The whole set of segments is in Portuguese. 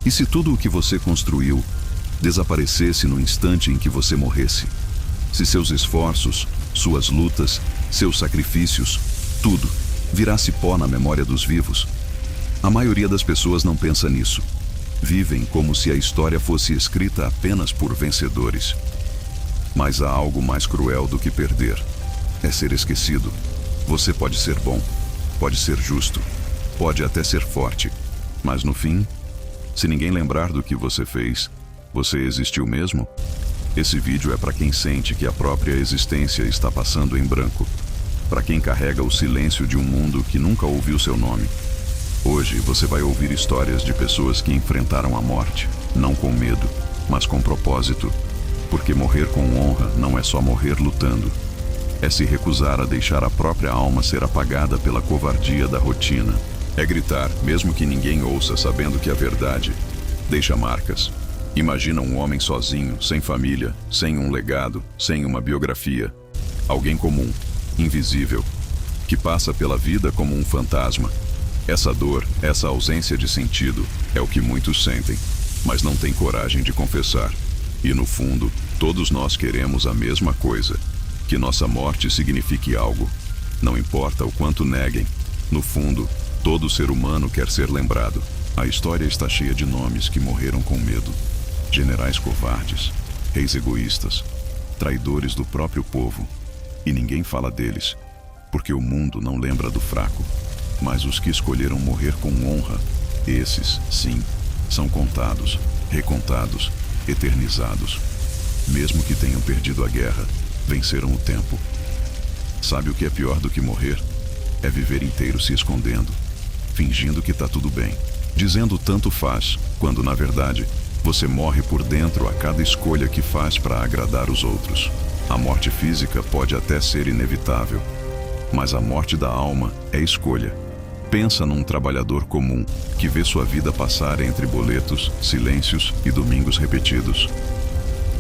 E se tudo o que você construiu desaparecesse no instante em que você morresse? Se seus esforços, suas lutas, seus sacrifícios, tudo, virasse pó na memória dos vivos? A maioria das pessoas não pensa nisso. Vivem como se a história fosse escrita apenas por vencedores. Mas há algo mais cruel do que perder. É ser esquecido. Você pode ser bom, pode ser justo, pode até ser forte. Mas no fim, se ninguém lembrar do que você fez, você existiu mesmo? Esse vídeo é para quem sente que a própria existência está passando em branco. Para quem carrega o silêncio de um mundo que nunca ouviu seu nome. Hoje você vai ouvir histórias de pessoas que enfrentaram a morte, não com medo, mas com propósito. Porque morrer com honra não é só morrer lutando. É se recusar a deixar a própria alma ser apagada pela covardia da rotina. É gritar, mesmo que ninguém ouça, sabendo que a verdade deixa marcas. Imagina um homem sozinho, sem família, sem um legado, sem uma biografia. Alguém comum, invisível, que passa pela vida como um fantasma. Essa dor, essa ausência de sentido, é o que muitos sentem, mas não têm coragem de confessar. E no fundo, todos nós queremos a mesma coisa, que nossa morte signifique algo. Não importa o quanto neguem, no fundo, todo ser humano quer ser lembrado. A história está cheia de nomes que morreram com medo. Generais covardes, reis egoístas, traidores do próprio povo. E ninguém fala deles, porque o mundo não lembra do fraco. Mas os que escolheram morrer com honra, esses, sim, são contados, recontados, eternizados. Mesmo que tenham perdido a guerra, venceram o tempo. Sabe o que é pior do que morrer? É viver inteiro se escondendo, fingindo que tá tudo bem, dizendo tanto faz, quando na verdade você morre por dentro a cada escolha que faz para agradar os outros. A morte física pode até ser inevitável, mas a morte da alma é escolha. Pensa num trabalhador comum que vê sua vida passar entre boletos, silêncios e domingos repetidos.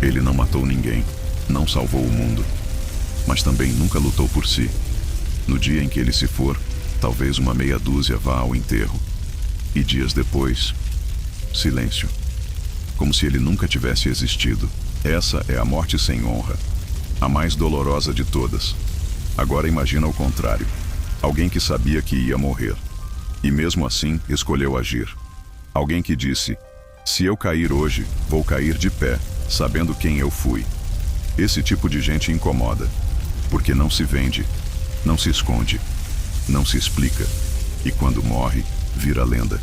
Ele não matou ninguém, não salvou o mundo, mas também nunca lutou por si. No dia em que ele se for, talvez uma meia dúzia vá ao enterro. E dias depois, silêncio. Como se ele nunca tivesse existido. Essa é a morte sem honra, a mais dolorosa de todas. Agora imagina o contrário. Alguém que sabia que ia morrer, e mesmo assim escolheu agir. Alguém que disse, se eu cair hoje, vou cair de pé, sabendo quem eu fui. Esse tipo de gente incomoda, porque não se vende, não se esconde, não se explica, e quando morre, vira lenda.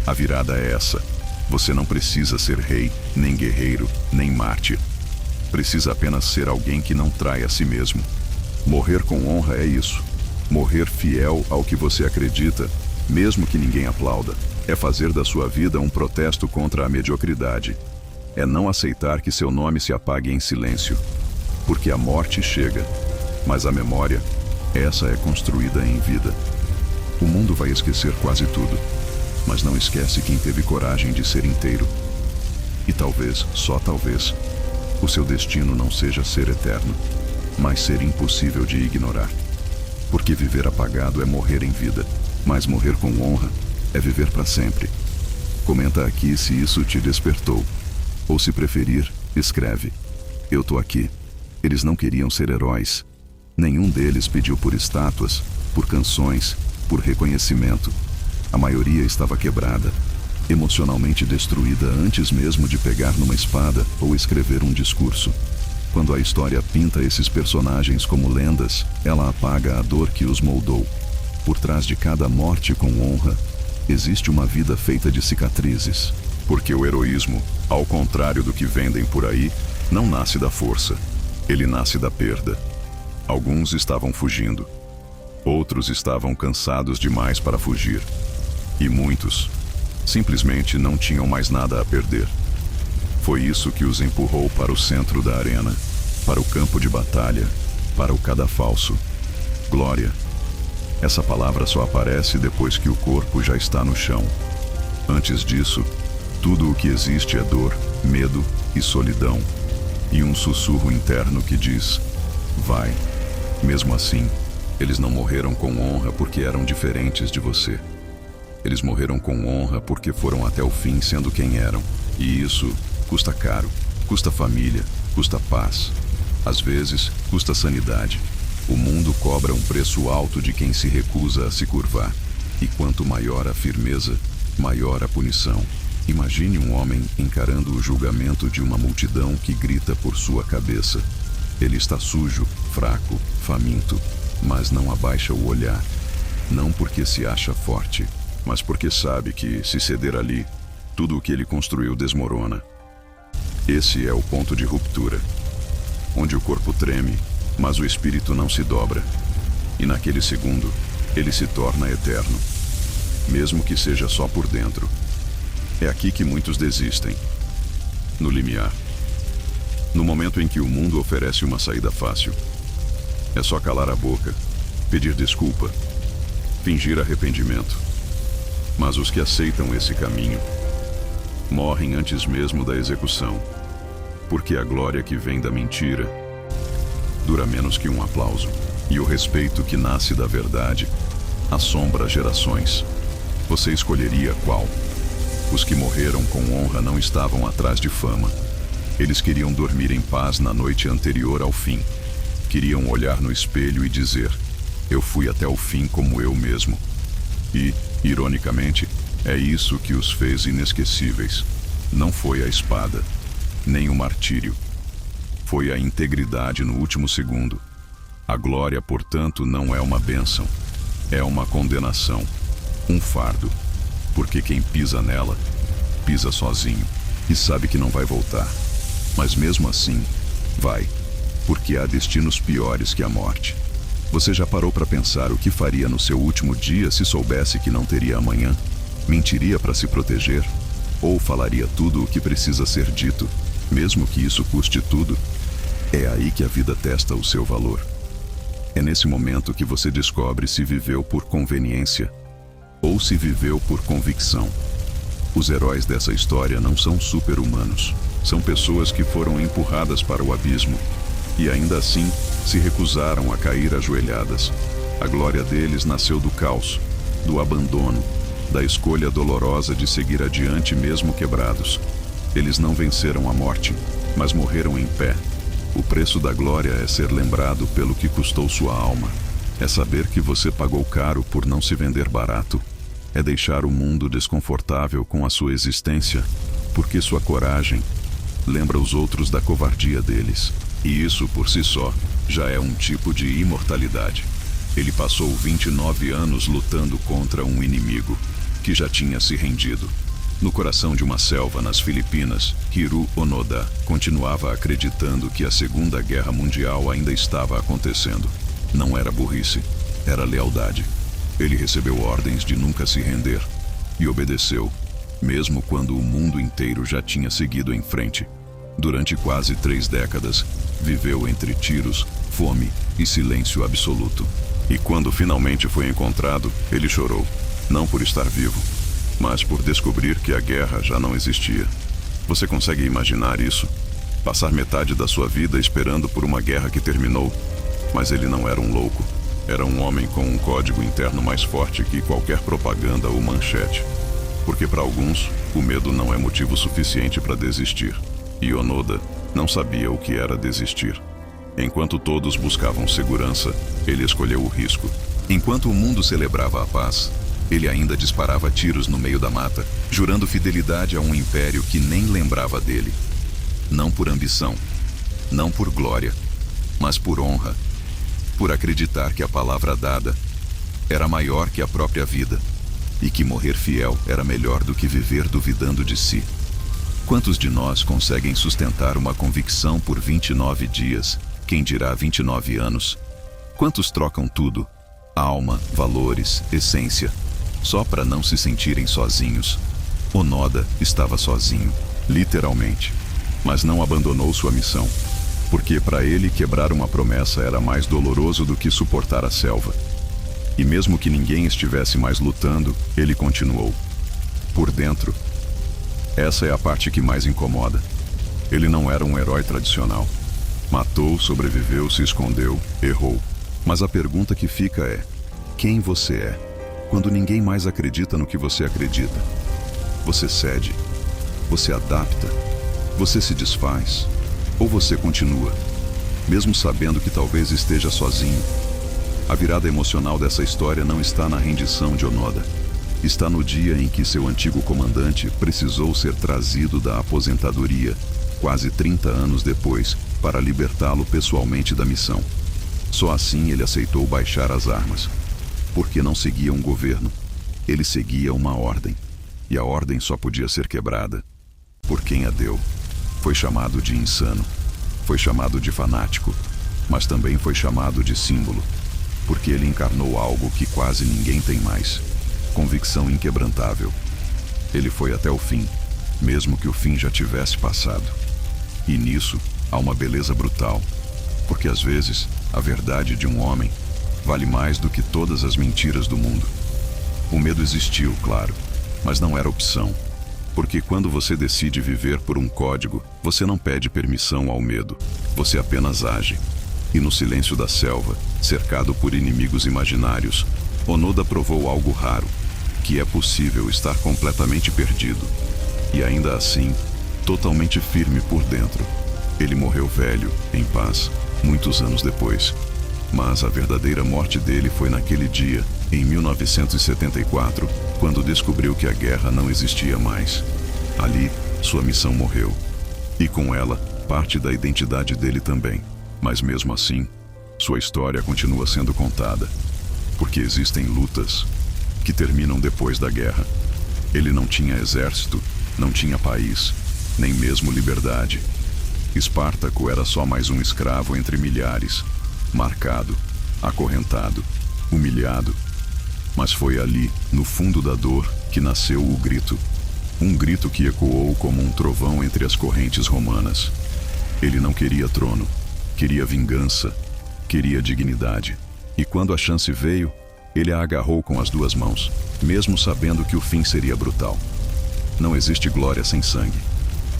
A virada é essa. Você não precisa ser rei, nem guerreiro, nem mártir. Precisa apenas ser alguém que não trai a si mesmo. Morrer com honra é isso. Morrer fiel ao que você acredita, mesmo que ninguém aplauda. É fazer da sua vida um protesto contra a mediocridade. É não aceitar que seu nome se apague em silêncio. Porque a morte chega, mas a memória, essa é construída em vida. O mundo vai esquecer quase tudo, mas não esquece quem teve coragem de ser inteiro. E talvez, só talvez, o seu destino não seja ser eterno, mas ser impossível de ignorar. Porque viver apagado é morrer em vida, mas morrer com honra é viver para sempre. Comenta aqui se isso te despertou. Ou se preferir, escreve. Eu tô aqui. Eles não queriam ser heróis. Nenhum deles pediu por estátuas, por canções, por reconhecimento. A maioria estava quebrada, emocionalmente destruída antes mesmo de pegar numa espada ou escrever um discurso. Quando a história pinta esses personagens como lendas, ela apaga a dor que os moldou. Por trás de cada morte com honra, existe uma vida feita de cicatrizes. Porque o heroísmo, ao contrário do que vendem por aí, não nasce da força. Ele nasce da perda. Alguns estavam fugindo. Outros estavam cansados demais para fugir. E muitos simplesmente não tinham mais nada a perder. Foi isso que os empurrou para o centro da arena, para o campo de batalha, para o cadafalso. Glória. Essa palavra só aparece depois que o corpo já está no chão. Antes disso, tudo o que existe é dor, medo e solidão. E um sussurro interno que diz, vai. Mesmo assim, eles não morreram com honra porque eram diferentes de você. Eles morreram com honra porque foram até o fim sendo quem eram. E isso custa caro, custa família, custa paz. Às vezes, custa sanidade. O mundo cobra um preço alto de quem se recusa a se curvar. E quanto maior a firmeza, maior a punição. Imagine um homem encarando o julgamento de uma multidão que grita por sua cabeça. Ele está sujo, fraco, faminto, mas não abaixa o olhar. Não porque se acha forte, mas porque sabe que, se ceder ali, tudo o que ele construiu desmorona. Esse é o ponto de ruptura, onde o corpo treme, mas o espírito não se dobra. E naquele segundo, ele se torna eterno, mesmo que seja só por dentro. É aqui que muitos desistem, no limiar. No momento em que o mundo oferece uma saída fácil. É só calar a boca, pedir desculpa, fingir arrependimento. Mas os que aceitam esse caminho morrem antes mesmo da execução, porque a glória que vem da mentira dura menos que um aplauso, e o respeito que nasce da verdade assombra gerações. Você escolheria qual? Os que morreram com honra não estavam atrás de fama. Eles queriam dormir em paz na noite anterior ao fim. Queriam olhar no espelho e dizer: eu fui até o fim como eu mesmo. E, ironicamente, é isso que os fez inesquecíveis. Não foi a espada, nem o martírio. Foi a integridade no último segundo. A glória, portanto, não é uma bênção. É uma condenação, um fardo. Porque quem pisa nela, pisa sozinho e sabe que não vai voltar. Mas mesmo assim, vai, porque há destinos piores que a morte. Você já parou para pensar o que faria no seu último dia se soubesse que não teria amanhã? Mentiria para se proteger? Ou falaria tudo o que precisa ser dito, mesmo que isso custe tudo? É aí que a vida testa o seu valor. É nesse momento que você descobre se viveu por conveniência ou se viveu por convicção. Os heróis dessa história não são super-humanos. São pessoas que foram empurradas para o abismo e ainda assim se recusaram a cair ajoelhadas. A glória deles nasceu do caos, do abandono, da escolha dolorosa de seguir adiante mesmo quebrados. Eles não venceram a morte, mas morreram em pé. O preço da glória é ser lembrado pelo que custou sua alma. É saber que você pagou caro por não se vender barato. É deixar o mundo desconfortável com a sua existência, porque sua coragem lembra os outros da covardia deles. E isso, por si só, já é um tipo de imortalidade. Ele passou 29 anos lutando contra um inimigo que já tinha se rendido. No coração de uma selva nas Filipinas, Hiroo Onoda continuava acreditando que a Segunda Guerra Mundial ainda estava acontecendo. Não era burrice, era lealdade. Ele recebeu ordens de nunca se render e obedeceu, mesmo quando o mundo inteiro já tinha seguido em frente. Durante quase 3 décadas, viveu entre tiros, fome e silêncio absoluto. E quando finalmente foi encontrado, ele chorou, não por estar vivo, mas por descobrir que a guerra já não existia. Você consegue imaginar isso? Passar metade da sua vida esperando por uma guerra que terminou? Mas ele não era um louco. Era um homem com um código interno mais forte que qualquer propaganda ou manchete. Porque para alguns, o medo não é motivo suficiente para desistir. E Onoda não sabia o que era desistir. Enquanto todos buscavam segurança, ele escolheu o risco. Enquanto o mundo celebrava a paz, ele ainda disparava tiros no meio da mata, jurando fidelidade a um império que nem lembrava dele. Não por ambição, não por glória, mas por honra. Por acreditar que a palavra dada era maior que a própria vida e que morrer fiel era melhor do que viver duvidando de si. Quantos de nós conseguem sustentar uma convicção por 29 dias, quem dirá 29 anos? Quantos trocam tudo, alma, valores, essência, só para não se sentirem sozinhos? Onoda estava sozinho, literalmente, mas não abandonou sua missão. Porque para ele quebrar uma promessa era mais doloroso do que suportar a selva. E mesmo que ninguém estivesse mais lutando, ele continuou. Por dentro, essa é a parte que mais incomoda. Ele não era um herói tradicional. Matou, sobreviveu, se escondeu, errou. Mas a pergunta que fica é: quem você é? Quando ninguém mais acredita no que você acredita, você cede, você adapta, você se desfaz, ou você continua, mesmo sabendo que talvez esteja sozinho. A virada emocional dessa história não está na rendição de Onoda. Está no dia em que seu antigo comandante precisou ser trazido da aposentadoria, quase 30 anos depois, para libertá-lo pessoalmente da missão. Só assim ele aceitou baixar as armas. Porque não seguia um governo, ele seguia uma ordem. E a ordem só podia ser quebrada por quem a deu. Foi chamado de insano, foi chamado de fanático, mas também foi chamado de símbolo, porque ele encarnou algo que quase ninguém tem mais: convicção inquebrantável. Ele foi até o fim, mesmo que o fim já tivesse passado. E nisso há uma beleza brutal, porque às vezes a verdade de um homem vale mais do que todas as mentiras do mundo. O medo existiu, claro, mas não era opção. Porque quando você decide viver por um código, você não pede permissão ao medo, você apenas age. E no silêncio da selva, cercado por inimigos imaginários, Onoda provou algo raro, que é possível estar completamente perdido, e ainda assim, totalmente firme por dentro. Ele morreu velho, em paz, muitos anos depois. Mas a verdadeira morte dele foi naquele dia, em 1974, quando descobriu que a guerra não existia mais. Ali, sua missão morreu. E com ela, parte da identidade dele também. Mas mesmo assim, sua história continua sendo contada. Porque existem lutas que terminam depois da guerra. Ele não tinha exército, não tinha país, nem mesmo liberdade. Espartaco era só mais um escravo entre milhares, marcado, acorrentado, humilhado. Mas foi ali, no fundo da dor, que nasceu o grito. Um grito que ecoou como um trovão entre as correntes romanas. Ele não queria trono, queria vingança, queria dignidade. E quando a chance veio, ele a agarrou com as duas mãos, mesmo sabendo que o fim seria brutal. Não existe glória sem sangue.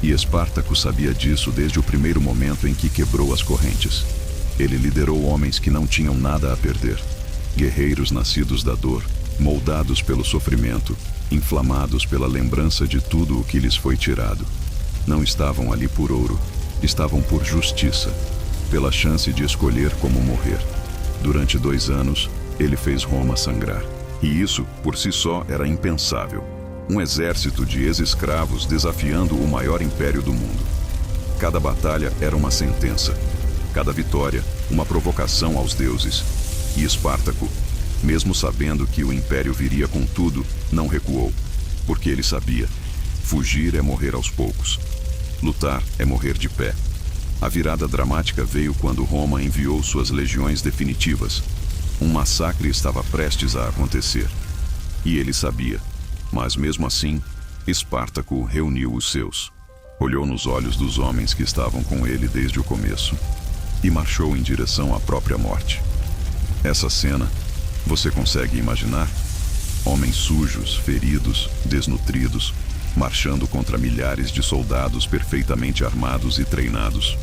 E Espartaco sabia disso desde o primeiro momento em que quebrou as correntes. Ele liderou homens que não tinham nada a perder. Guerreiros nascidos da dor, moldados pelo sofrimento, inflamados pela lembrança de tudo o que lhes foi tirado. Não estavam ali por ouro, estavam por justiça, pela chance de escolher como morrer. Durante 2 anos, ele fez Roma sangrar. E isso, por si só, era impensável. Um exército de ex-escravos desafiando o maior império do mundo. Cada batalha era uma sentença. Cada vitória, uma provocação aos deuses. E Espartaco, mesmo sabendo que o império viria com tudo, não recuou. Porque ele sabia: fugir é morrer aos poucos. Lutar é morrer de pé. A virada dramática veio quando Roma enviou suas legiões definitivas. Um massacre estava prestes a acontecer. E ele sabia. Mas mesmo assim, Espartaco reuniu os seus. Olhou nos olhos dos homens que estavam com ele desde o começo. E marchou em direção à própria morte. Essa cena, você consegue imaginar? Homens sujos, feridos, desnutridos, marchando contra milhares de soldados perfeitamente armados e treinados.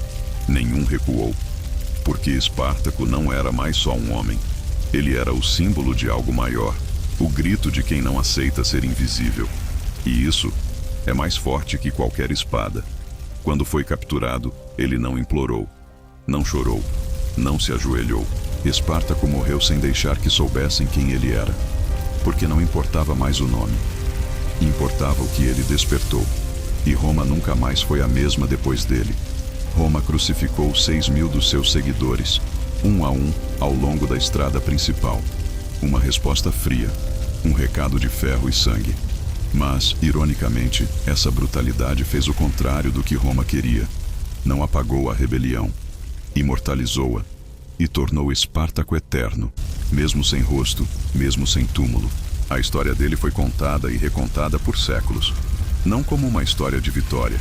Nenhum recuou, porque Espartaco não era mais só um homem. Ele era o símbolo de algo maior, o grito de quem não aceita ser invisível. E isso é mais forte que qualquer espada. Quando foi capturado, ele não implorou, não chorou, não se ajoelhou. Espartaco morreu sem deixar que soubessem quem ele era, porque não importava mais o nome. Importava o que ele despertou. E Roma nunca mais foi a mesma depois dele. Roma crucificou 6.000 dos seus seguidores, um a um, ao longo da estrada principal. Uma resposta fria, um recado de ferro e sangue. Mas, ironicamente, essa brutalidade fez o contrário do que Roma queria. Não apagou a rebelião, imortalizou-a e tornou Espartaco eterno, mesmo sem rosto, mesmo sem túmulo. A história dele foi contada e recontada por séculos, não como uma história de vitória,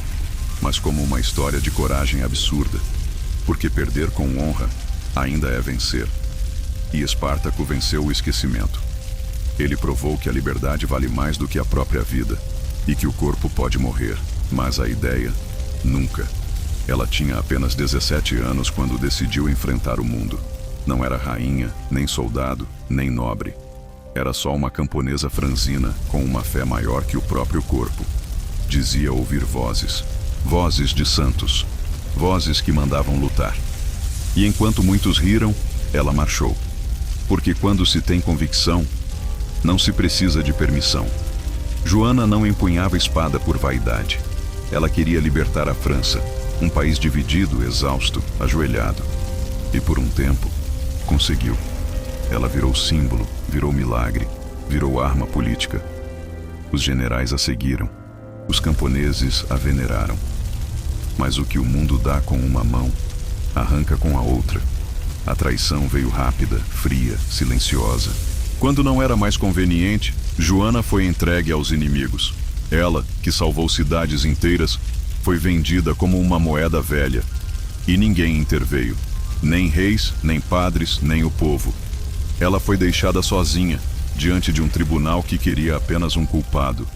mas como uma história de coragem absurda, porque perder com honra ainda é vencer. E Espartaco venceu o esquecimento. Ele provou que a liberdade vale mais do que a própria vida, e que o corpo pode morrer, mas a ideia, nunca. Ela tinha apenas 17 anos quando decidiu enfrentar o mundo. Não era rainha, nem soldado, nem nobre. Era só uma camponesa franzina com uma fé maior que o próprio corpo. Dizia ouvir vozes, vozes de santos, vozes que mandavam lutar. E enquanto muitos riram, ela marchou. Porque quando se tem convicção, não se precisa de permissão. Joana não empunhava espada por vaidade. Ela queria libertar a França, um país dividido, exausto, ajoelhado. E por um tempo, conseguiu. Ela virou símbolo, virou milagre, virou arma política. Os generais a seguiram, os camponeses a veneraram. Mas o que o mundo dá com uma mão, arranca com a outra. A traição veio rápida, fria, silenciosa. Quando não era mais conveniente, Joana foi entregue aos inimigos. Ela, que salvou cidades inteiras, foi vendida como uma moeda velha. E ninguém interveio. Nem reis, nem padres, nem o povo. Ela foi deixada sozinha, diante de um tribunal que queria apenas um culpado.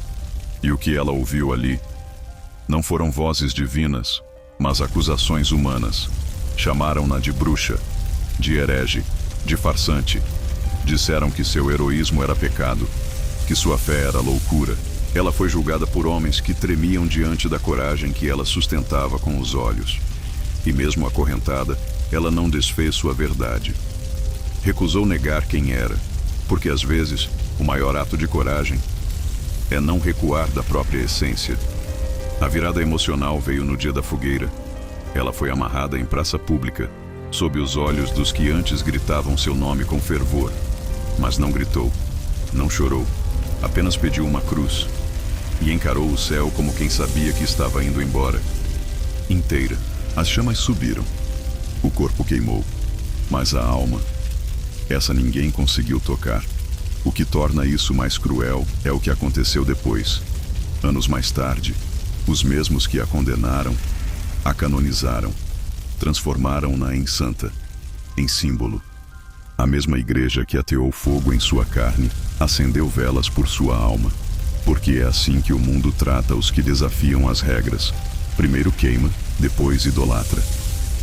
E o que ela ouviu ali não foram vozes divinas, mas acusações humanas. Chamaram-na de bruxa, de herege, de farsante. Disseram que seu heroísmo era pecado, que sua fé era loucura. Ela foi julgada por homens que tremiam diante da coragem que ela sustentava com os olhos. E mesmo acorrentada, ela não desfez sua verdade. Recusou negar quem era, porque às vezes o maior ato de coragem é não recuar da própria essência. A virada emocional veio no dia da fogueira. Ela foi amarrada em praça pública, sob os olhos dos que antes gritavam seu nome com fervor. Mas não gritou, não chorou, apenas pediu uma cruz e encarou o céu como quem sabia que estava indo embora. Inteira, as chamas subiram. O corpo queimou, mas a alma, essa ninguém conseguiu tocar. O que torna isso mais cruel é o que aconteceu depois. Anos mais tarde, os mesmos que a condenaram, a canonizaram, transformaram-na em santa, em símbolo. A mesma igreja que ateou fogo em sua carne, acendeu velas por sua alma. Porque é assim que o mundo trata os que desafiam as regras. Primeiro queima, depois idolatra.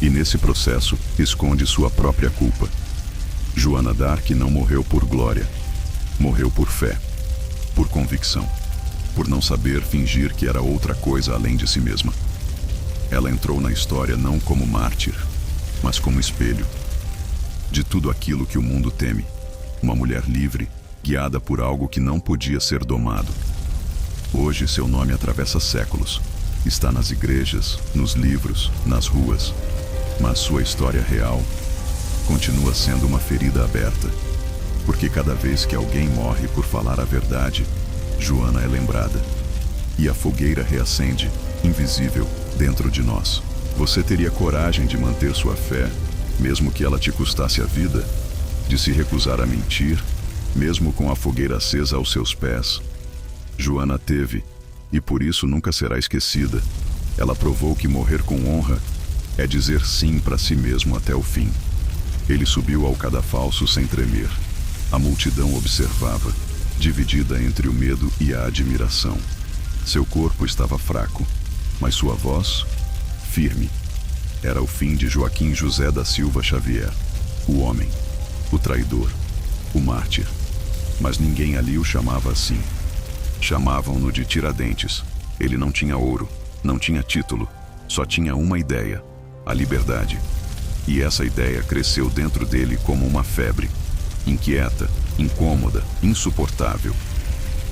E nesse processo, esconde sua própria culpa. Joana d'Arc não morreu por glória. Morreu por fé, por convicção, por não saber fingir que era outra coisa além de si mesma. Ela entrou na história não como mártir, mas como espelho de tudo aquilo que o mundo teme. Uma mulher livre, guiada por algo que não podia ser domado. Hoje seu nome atravessa séculos. Está nas igrejas, nos livros, nas ruas. Mas sua história real continua sendo uma ferida aberta. Porque cada vez que alguém morre por falar a verdade, Joana é lembrada. E a fogueira reacende, invisível, dentro de nós. Você teria coragem de manter sua fé, mesmo que ela te custasse a vida? De se recusar a mentir, mesmo com a fogueira acesa aos seus pés? Joana teve, e por isso nunca será esquecida. Ela provou que morrer com honra é dizer sim para si mesmo até o fim. Ele subiu ao cadafalso sem tremer. A multidão observava, dividida entre o medo e a admiração. Seu corpo estava fraco, mas sua voz, firme. Era o fim de Joaquim José da Silva Xavier, o homem, o traidor, o mártir. Mas ninguém ali o chamava assim. Chamavam-no de Tiradentes. Ele não tinha ouro, não tinha título, só tinha uma ideia: a liberdade. E essa ideia cresceu dentro dele como uma febre, inquieta, incômoda, insuportável.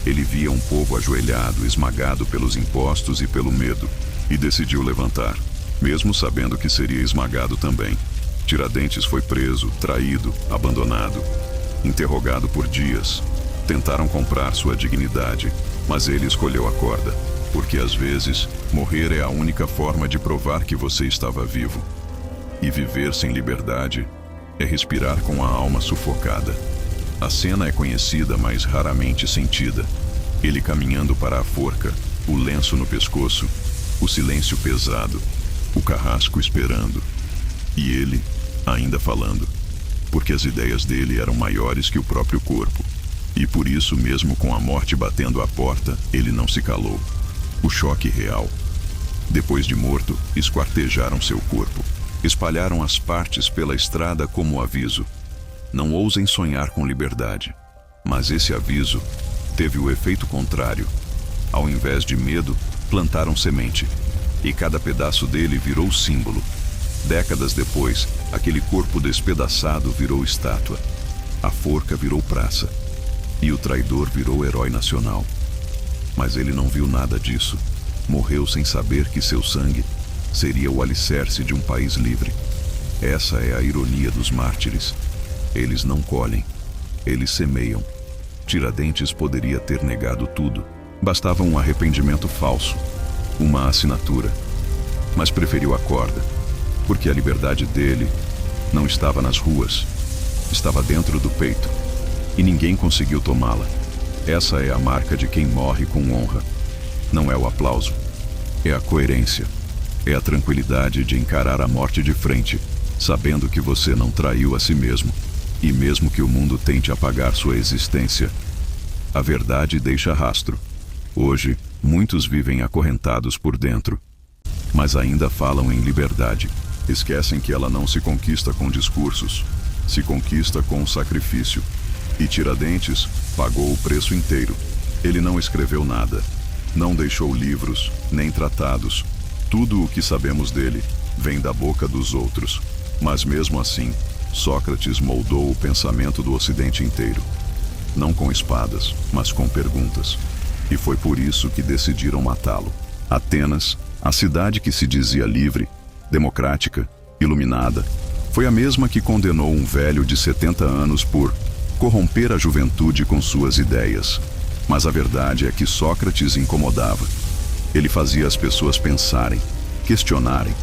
Ele via um povo ajoelhado, esmagado pelos impostos e pelo medo, e decidiu levantar, mesmo sabendo que seria esmagado também. Tiradentes foi preso, traído, abandonado, interrogado por dias. Tentaram comprar sua dignidade, mas ele escolheu a corda, porque às vezes morrer é a única forma de provar que você estava vivo. E viver sem liberdade é respirar com a alma sufocada. A cena é conhecida, mas raramente sentida. Ele caminhando para a forca, o lenço no pescoço, o silêncio pesado, o carrasco esperando. E ele, ainda falando, porque as ideias dele eram maiores que o próprio corpo. E por isso, mesmo com a morte batendo à porta, ele não se calou. O choque real. Depois de morto, esquartejaram seu corpo. Espalharam as partes pela estrada como aviso. Não ousem sonhar com liberdade, Mas esse aviso teve o efeito contrário. Ao invés de medo, plantaram semente, e cada pedaço dele virou símbolo. Décadas depois, aquele corpo despedaçado virou estátua. A forca virou praça, e o traidor virou herói nacional. Mas ele não viu nada disso. Morreu sem saber que seu sangue seria o alicerce de um país livre. Essa é a ironia dos mártires. Eles não colhem, eles semeiam. Tiradentes poderia ter negado tudo. Bastava um arrependimento falso, uma assinatura. Mas preferiu a corda, porque a liberdade dele não estava nas ruas, estava dentro do peito. E ninguém conseguiu tomá-la. Essa é a marca de quem morre com honra. Não é o aplauso, é a coerência. É a tranquilidade de encarar a morte de frente, sabendo que você não traiu a si mesmo. E mesmo que o mundo tente apagar sua existência, a verdade deixa rastro. Hoje, muitos vivem acorrentados por dentro, mas ainda falam em liberdade. Esquecem que ela não se conquista com discursos, se conquista com sacrifício. E Tiradentes pagou o preço inteiro. Ele não escreveu nada, não deixou livros, nem tratados. Tudo o que sabemos dele vem da boca dos outros. Mas mesmo assim, Sócrates moldou o pensamento do Ocidente inteiro. Não com espadas, mas com perguntas. E foi por isso que decidiram matá-lo. Atenas, a cidade que se dizia livre, democrática, iluminada, foi a mesma que condenou um velho de 70 anos por corromper a juventude com suas ideias. Mas a verdade é que Sócrates incomodava. Ele fazia as pessoas pensarem, questionarem.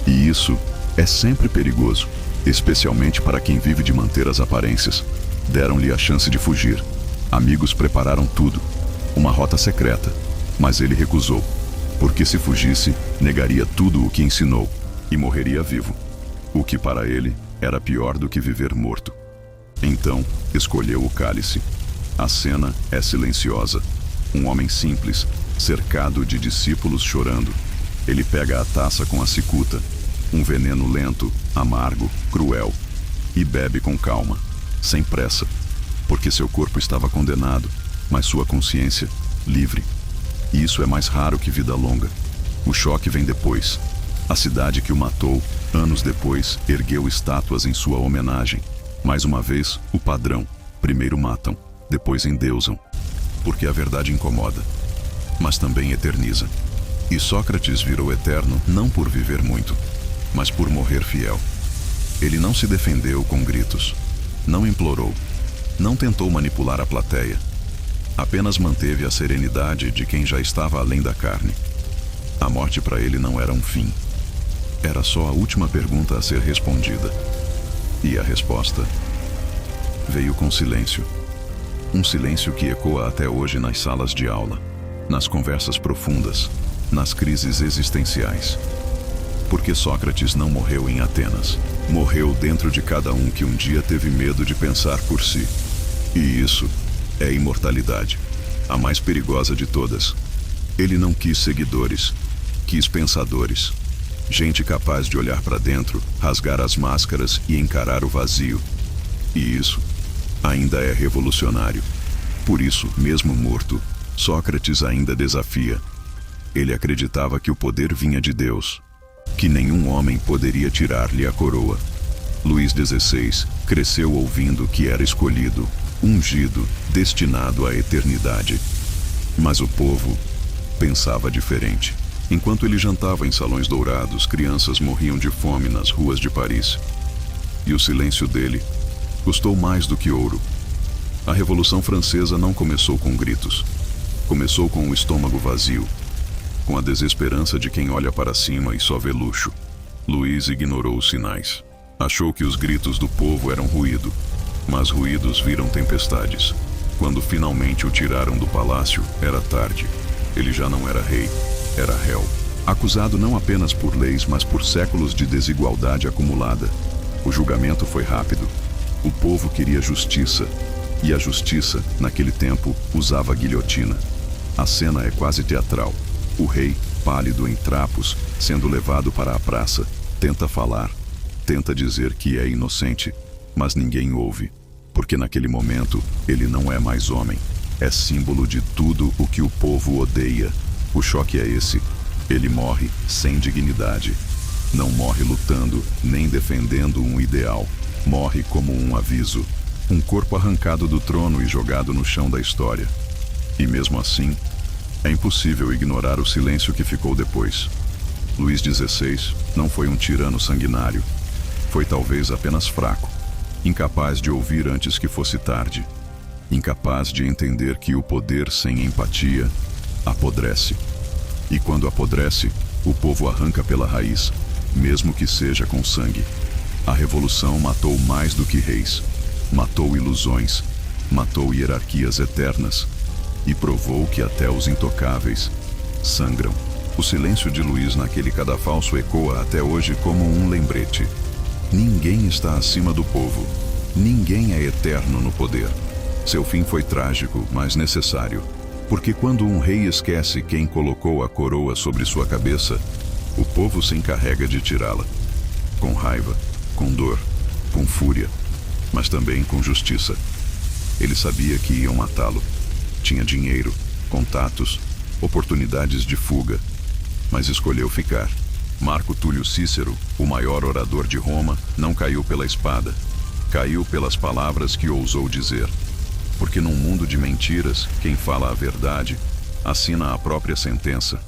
E isso é sempre perigoso, especialmente para quem vive de manter as aparências. Deram-lhe a chance de fugir. Amigos prepararam tudo, uma rota secreta, mas ele recusou, porque se fugisse, negaria tudo o que ensinou e morreria vivo, o que para ele era pior do que viver morto. Então, escolheu o cálice. A cena é silenciosa. Um homem simples, cercado de discípulos chorando. Ele pega a taça com a cicuta, um veneno lento, amargo, cruel, e bebe com calma, sem pressa, porque seu corpo estava condenado, mas sua consciência, livre. E isso é mais raro que vida longa. O choque vem depois. A cidade que o matou, anos depois, ergueu estátuas em sua homenagem. Mais uma vez, o padrão. Primeiro matam, depois endeusam. Porque a verdade incomoda, mas também eterniza. E Sócrates virou eterno não por viver muito, mas por morrer fiel. Ele não se defendeu com gritos, não implorou, não tentou manipular a plateia. Apenas manteve a serenidade de quem já estava além da carne. A morte para ele não era um fim. Era só a última pergunta a ser respondida. E a resposta veio com silêncio. Um silêncio que ecoa até hoje nas salas de aula, nas conversas profundas, nas crises existenciais. Porque Sócrates não morreu em Atenas. Morreu dentro de cada um que um dia teve medo de pensar por si. E isso é imortalidade, a mais perigosa de todas. Ele não quis seguidores, quis pensadores. Gente capaz de olhar para dentro, rasgar as máscaras e encarar o vazio. E isso ainda é revolucionário. Por isso, mesmo morto, Sócrates ainda desafia. Ele acreditava que o poder vinha de Deus, que nenhum homem poderia tirar-lhe a coroa. Luís XVI cresceu ouvindo que era escolhido, ungido, destinado à eternidade. Mas o povo pensava diferente. Enquanto ele jantava em salões dourados, crianças morriam de fome nas ruas de Paris. E o silêncio dele custou mais do que ouro. A Revolução Francesa não começou com gritos. Começou com o estômago vazio, com a desesperança de quem olha para cima e só vê luxo. Luís ignorou os sinais. Achou que os gritos do povo eram ruído, mas ruídos viram tempestades. Quando finalmente o tiraram do palácio, era tarde. Ele já não era rei, era réu. Acusado não apenas por leis, mas por séculos de desigualdade acumulada. O julgamento foi rápido. O povo queria justiça, e a justiça, naquele tempo, usava a guilhotina. A cena é quase teatral. O rei, pálido em trapos, sendo levado para a praça, tenta falar, tenta dizer que é inocente, mas ninguém ouve. porque naquele momento ele não é mais homem. É símbolo de tudo o que o povo odeia. O choque é esse: ele morre sem dignidade. Não morre lutando, nem defendendo um ideal. Morre como um aviso. Um corpo arrancado do trono e jogado no chão da história. E mesmo assim, é impossível ignorar o silêncio que ficou depois. Luís XVI não foi um tirano sanguinário. Foi talvez apenas fraco, incapaz de ouvir antes que fosse tarde, incapaz de entender que o poder sem empatia apodrece. E quando apodrece, o povo arranca pela raiz, mesmo que seja com sangue. A revolução matou mais do que reis, matou ilusões, matou hierarquias eternas e provou que até os intocáveis sangram. O silêncio de Luís naquele cadafalso ecoa até hoje como um lembrete. Ninguém está acima do povo. Ninguém é eterno no poder. Seu fim foi trágico, mas necessário. Porque quando um rei esquece quem colocou a coroa sobre sua cabeça, o povo se encarrega de tirá-la. Com raiva, com dor, com fúria, mas também com justiça. Ele sabia que iam matá-lo. Tinha dinheiro, contatos, oportunidades de fuga, mas escolheu ficar. Marco Túlio Cícero, o maior orador de Roma, não caiu pela espada. Caiu pelas palavras que ousou dizer. Porque num mundo de mentiras, quem fala a verdade assina a própria sentença.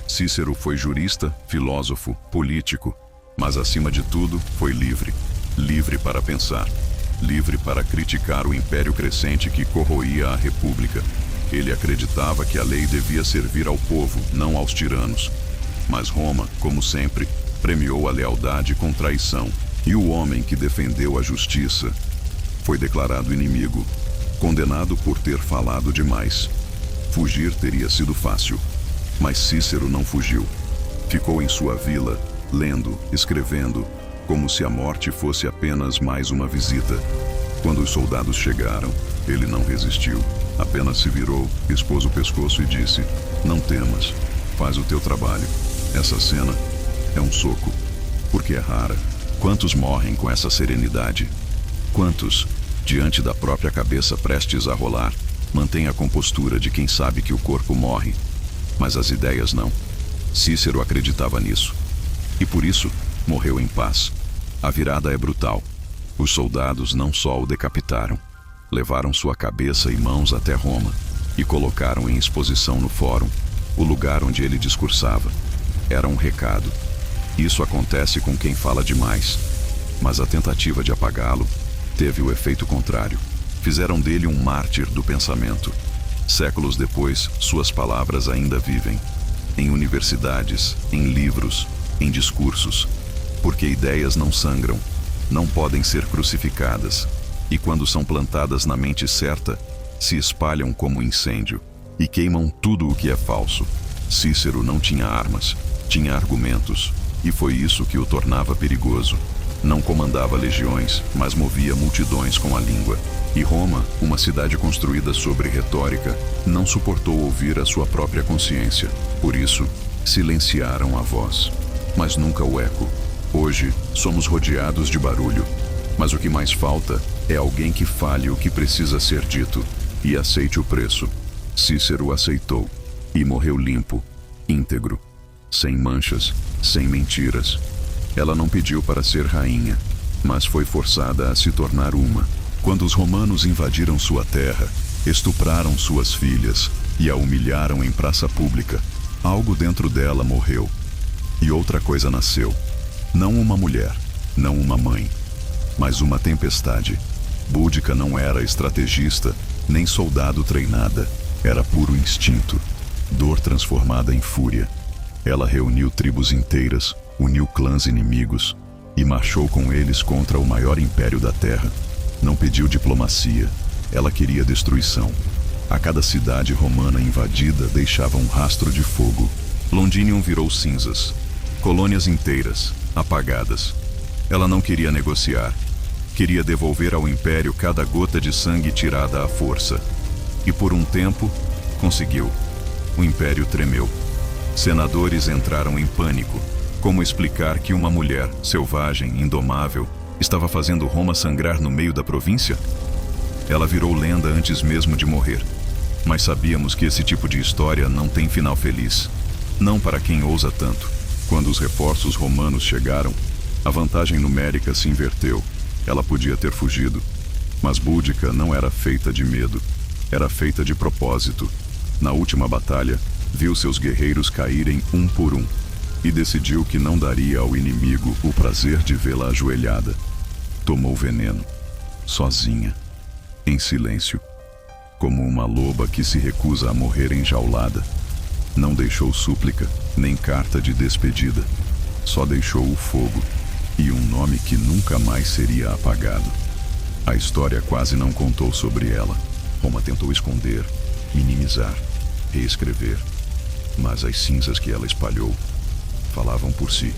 Cícero foi jurista, filósofo, político, mas acima de tudo foi livre. Livre para pensar. Livre para criticar o império crescente que corroía a república. Ele acreditava que a lei devia servir ao povo, não aos tiranos. Mas Roma, como sempre, premiou a lealdade com traição. E o homem que defendeu a justiça foi declarado inimigo, condenado por ter falado demais. Fugir teria sido fácil, mas Cícero não fugiu. Ficou em sua vila, lendo, escrevendo, como se a morte fosse apenas mais uma visita. Quando os soldados chegaram, ele não resistiu. Apenas se virou, expôs o pescoço e disse: "Não temas, faz o teu trabalho." Essa cena é um soco, porque é rara. Quantos morrem com essa serenidade? Quantos, diante da própria cabeça prestes a rolar, mantêm a compostura de quem sabe que o corpo morre, mas as ideias não? Cícero acreditava nisso, e por isso morreu em paz. A virada é brutal. Os soldados não só o decapitaram, levaram sua cabeça e mãos até Roma e colocaram em exposição no fórum, o lugar onde ele discursava. Era um recado. Isso acontece com quem fala demais, mas a tentativa de apagá-lo teve o efeito contrário. Fizeram dele um mártir do pensamento. Séculos depois, suas palavras ainda vivem. Em universidades, em livros, em discursos. Porque ideias não sangram, não podem ser crucificadas. E quando são plantadas na mente certa, se espalham como incêndio e queimam tudo o que é falso. Cícero não tinha armas, tinha argumentos, e foi isso que o tornava perigoso. Não comandava legiões, mas movia multidões com a língua. E Roma, uma cidade construída sobre retórica, não suportou ouvir a sua própria consciência. Por isso, silenciaram a voz, mas nunca o eco. Hoje, somos rodeados de barulho, mas o que mais falta é alguém que fale o que precisa ser dito e aceite o preço. Cícero aceitou e morreu limpo, íntegro, sem manchas, sem mentiras. Ela não pediu para ser rainha, mas foi forçada a se tornar uma. Quando os romanos invadiram sua terra, estupraram suas filhas e a humilharam em praça pública, algo dentro dela morreu. E outra coisa nasceu. Não uma mulher, não uma mãe, mas uma tempestade. Búdica não era estrategista, nem soldado treinada. Era puro instinto, dor transformada em fúria. Ela reuniu tribos inteiras, uniu clãs inimigos e marchou com eles contra o maior império da terra. Não pediu diplomacia, ela queria destruição. A cada cidade romana invadida deixava um rastro de fogo. Londinium virou cinzas, colônias inteiras, apagadas. Ela não queria negociar, queria devolver ao império cada gota de sangue tirada à força. E por um tempo, conseguiu. O império tremeu. Senadores entraram em pânico. Como explicar que uma mulher, selvagem, indomável, estava fazendo Roma sangrar no meio da província? Ela virou lenda antes mesmo de morrer. Mas sabíamos que esse tipo de história não tem final feliz. Não para quem ousa tanto. Quando os reforços romanos chegaram, a vantagem numérica se inverteu. Ela podia ter fugido. Mas Boudica não era feita de medo. Era feita de propósito. Na última batalha, viu seus guerreiros caírem um por um. E decidiu que não daria ao inimigo o prazer de vê-la ajoelhada. Tomou veneno. Sozinha. Em silêncio. Como uma loba que se recusa a morrer enjaulada. Não deixou súplica, nem carta de despedida. Só deixou o fogo. E um nome que nunca mais seria apagado. A história quase não contou sobre ela. Roma tentou esconder, minimizar, reescrever. Mas as cinzas que ela espalhou falavam por si.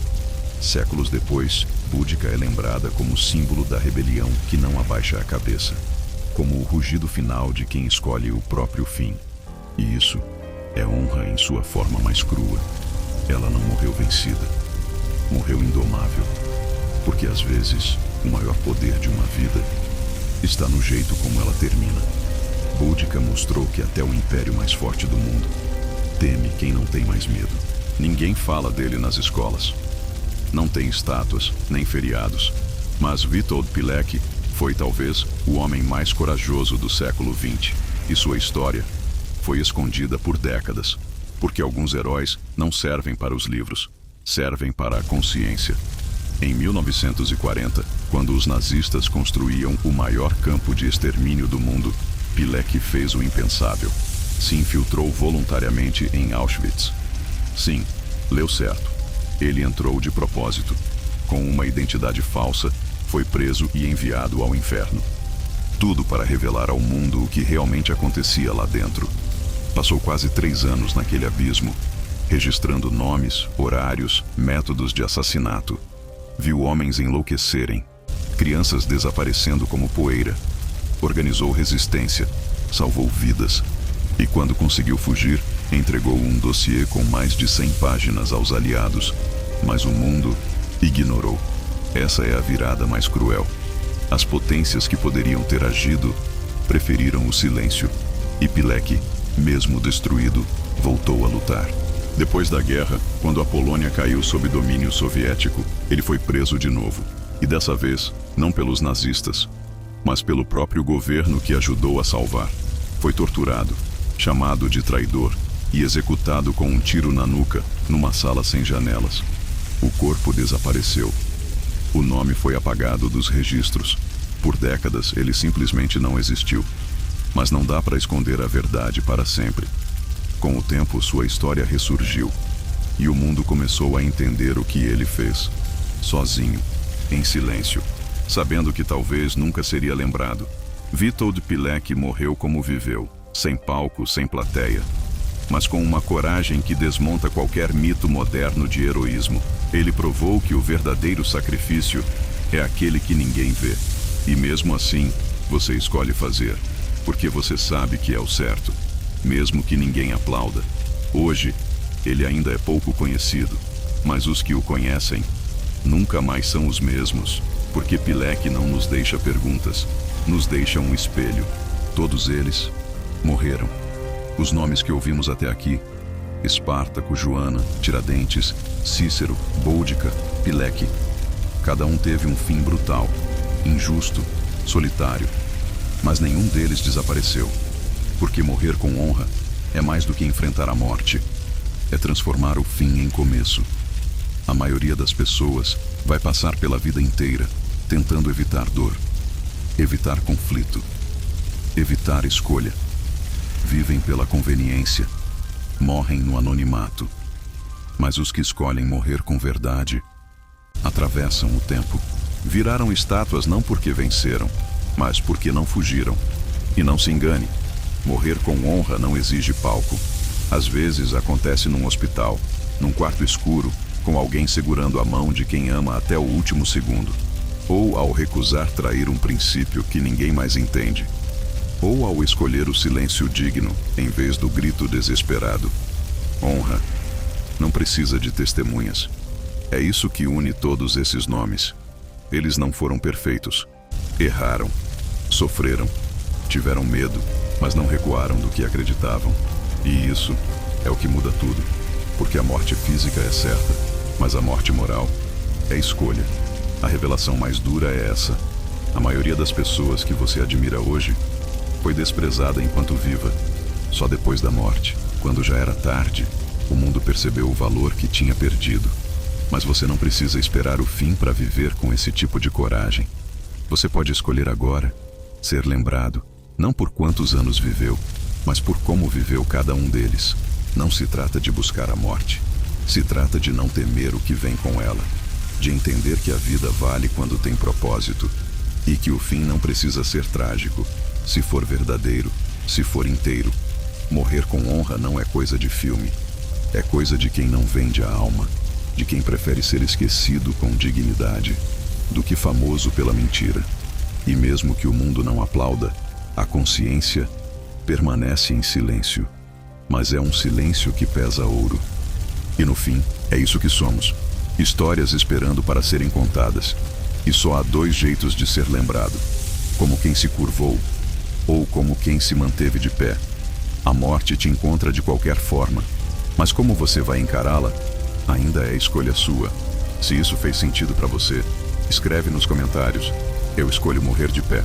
Séculos depois, Boudica é lembrada como símbolo da rebelião que não abaixa a cabeça. Como o rugido final de quem escolhe o próprio fim. E isso é honra em sua forma mais crua. Ela não morreu vencida. Morreu indomável. Porque às vezes, o maior poder de uma vida está no jeito como ela termina. Boudica mostrou que até o império mais forte do mundo teme quem não tem mais medo. Ninguém fala dele nas escolas. Não tem estátuas, nem feriados. Mas Witold Pilek foi talvez o homem mais corajoso do século XX. E sua história foi escondida por décadas. Porque alguns heróis não servem para os livros, servem para a consciência. Em 1940, quando os nazistas construíam o maior campo de extermínio do mundo, Pilek fez o impensável. Se infiltrou voluntariamente em Auschwitz. Sim, leu certo. Ele entrou de propósito. Com uma identidade falsa, foi preso e enviado ao inferno. Tudo para revelar ao mundo o que realmente acontecia lá dentro. Passou quase 3 anos naquele abismo, registrando nomes, horários, métodos de assassinato. Viu homens enlouquecerem, crianças desaparecendo como poeira. Organizou resistência, salvou vidas. E quando conseguiu fugir, entregou um dossiê com mais de 100 páginas aos aliados. Mas o mundo ignorou. Essa é a virada mais cruel. As potências que poderiam ter agido preferiram o silêncio. E Pilek, mesmo destruído, voltou a lutar. Depois da guerra, quando a Polônia caiu sob domínio soviético, ele foi preso de novo. E dessa vez, não pelos nazistas, mas pelo próprio governo que ajudou a salvar. Foi torturado, chamado de traidor e executado com um tiro na nuca, numa sala sem janelas. O corpo desapareceu. O nome foi apagado dos registros. Por décadas, ele simplesmente não existiu. Mas não dá para esconder a verdade para sempre. Com o tempo, sua história ressurgiu. E o mundo começou a entender o que ele fez. Sozinho, em silêncio, sabendo que talvez nunca seria lembrado. Witold Pilek morreu como viveu, sem palco, sem plateia. Mas com uma coragem que desmonta qualquer mito moderno de heroísmo. Ele provou que o verdadeiro sacrifício é aquele que ninguém vê. E mesmo assim, você escolhe fazer, porque você sabe que é o certo, mesmo que ninguém aplauda. Hoje, ele ainda é pouco conhecido, mas os que o conhecem nunca mais são os mesmos, porque Pilek não nos deixa perguntas, nos deixa um espelho. Todos eles morreram. Os nomes que ouvimos até aqui: Espartaco, Joana, Tiradentes, Cícero, Boudica, Pilek. Cada um teve um fim brutal, injusto, solitário. Mas nenhum deles desapareceu. Porque morrer com honra é mais do que enfrentar a morte. É transformar o fim em começo. A maioria das pessoas vai passar pela vida inteira tentando evitar dor, evitar conflito, evitar escolha. Vivem pela conveniência, morrem no anonimato. Mas os que escolhem morrer com verdade atravessam o tempo. Viraram estátuas não porque venceram, mas porque não fugiram. E não se engane, morrer com honra não exige palco. Às vezes acontece num hospital, num quarto escuro, com alguém segurando a mão de quem ama até o último segundo. Ou ao recusar trair um princípio que ninguém mais entende. Ou ao escolher o silêncio digno em vez do grito desesperado. Honra não precisa de testemunhas. É isso que une todos esses nomes. Eles não foram perfeitos. Erraram, sofreram, Tiveram medo, mas não recuaram do que acreditavam. E isso é o que muda tudo. Porque a morte física é certa, mas a morte moral é escolha. A revelação mais dura é essa. A maioria das pessoas que você admira hoje foi desprezada enquanto viva. Só depois da morte, quando já era tarde, o mundo percebeu o valor que tinha perdido. Mas você não precisa esperar o fim para viver com esse tipo de coragem. Você pode escolher agora ser lembrado, não por quantos anos viveu, mas por como viveu cada um deles. Não se trata de buscar a morte. Se trata de não temer o que vem com ela. De entender que a vida vale quando tem propósito. E que o fim não precisa ser trágico, se for verdadeiro, se for inteiro. Morrer com honra não é coisa de filme. É coisa de quem não vende a alma. De quem prefere ser esquecido com dignidade do que famoso pela mentira. E mesmo que o mundo não aplauda, a consciência permanece em silêncio. Mas é um silêncio que pesa ouro. E no fim, é isso que somos. Histórias esperando para serem contadas. E só há dois jeitos de ser lembrado. Como quem se curvou, ou como quem se manteve de pé. A morte te encontra de qualquer forma. Mas como você vai encará-la, ainda é escolha sua. Se isso fez sentido para você, escreve nos comentários. Eu escolho morrer de pé.